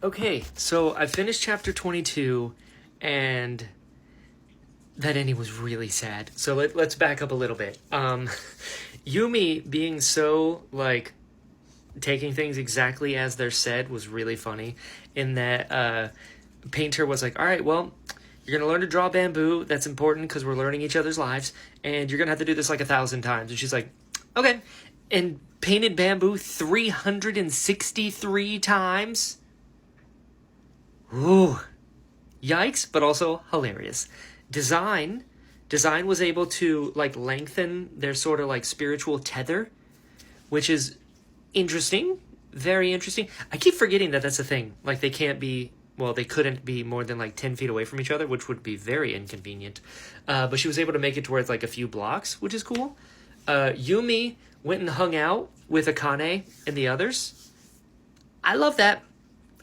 Okay, so I finished chapter 22, and that ending was really sad. So let's back up a little bit. Yumi being so, like, taking things exactly as they're said was really funny, in that Painter was like, all right, well, you're going to learn to draw bamboo. That's important because we're learning each other's lives, and you're going to have to do this like 1,000 times. And she's like, okay. And painted bamboo 363 times. Ooh. Yikes, but also hilarious. Design was able to, like, lengthen their sort of, like, spiritual tether, which is interesting. Very interesting. I keep forgetting that that's a thing. Like, they couldn't be more than, like, 10 feet away from each other, which would be very inconvenient. But she was able to make it to where it's, like, a few blocks, which is cool. Yumi went and hung out with Akane and the others. I love that.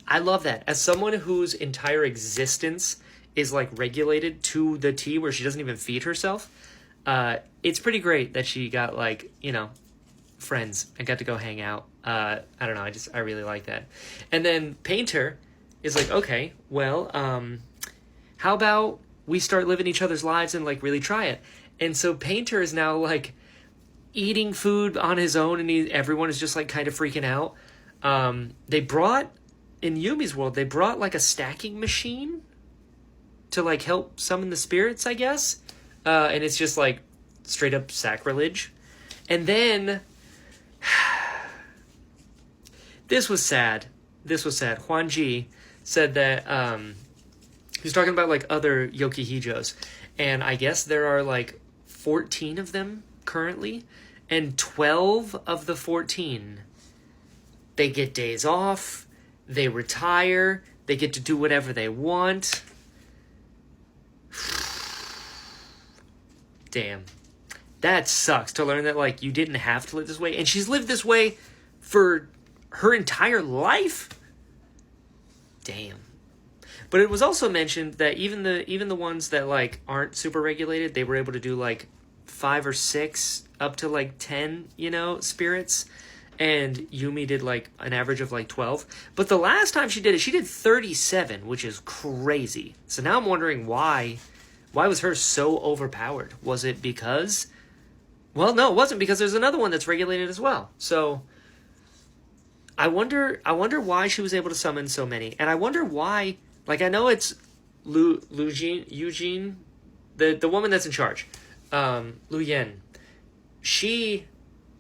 As someone whose entire existence is, like, regulated to the T where she doesn't even feed herself, it's pretty great that she got, like, friends and got to go hang out. I don't know, I really like that. And then Painter is like, okay, well, how about we start living each other's lives and, like, really try it? And so Painter is now, like, eating food on his own, and everyone is just, like, kind of freaking out. In Yumi's world, they brought, like, a stacking machine to, like, help summon the spirits, I guess. And it's just, like, straight up sacrilege. And then this was sad. Huanji said that he was talking about, like, other Yokihijos, and I guess there are, like, 14 of them currently, and 12 of the 14, they get days off, they retire, they get to do whatever they want. Damn. That sucks to learn that, like, you didn't have to live this way, and she's lived this way for her entire life. Damn. But it was also mentioned that even the ones that, like, aren't super regulated, they were able to do, like, 5 or 6 up to, like, 10, spirits. And Yumi did, like, an average of, like, 12. But the last time she did it, she did 37, which is crazy. So now I'm wondering why was hers so overpowered? Was it because... Well, no, it wasn't, because there's another one that's regulated as well. So I wonder why she was able to summon so many. And I wonder why, like, I know it's Eugene, the woman that's in charge, Lu Yen. She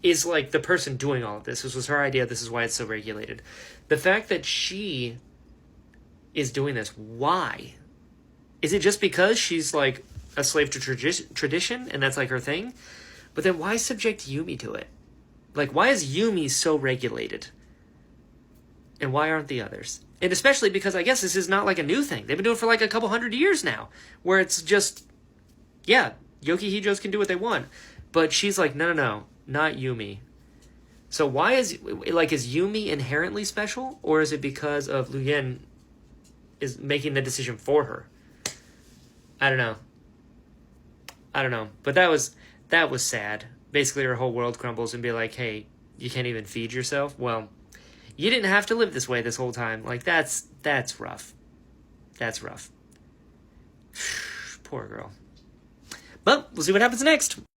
is, like, the person doing all of this. This was her idea. This is why it's so regulated. The fact that she is doing this, why? Is it just because she's, like, a slave to tradition and that's, like, her thing? But then why subject Yumi to it? Like, why is Yumi so regulated? And why aren't the others? And especially because I guess this is not, like, a new thing. They've been doing it for, like, a couple hundred years now, where it's just, yeah, Yokihijos can do what they want. But she's like, no, not Yumi. So why is Yumi inherently special? Or is it because of Lu Yen is making the decision for her? I don't know. But that was sad. Basically, her whole world crumbles and be like, hey, you can't even feed yourself? Well, you didn't have to live this way this whole time. Like, that's rough. That's rough. Poor girl. But we'll see what happens next.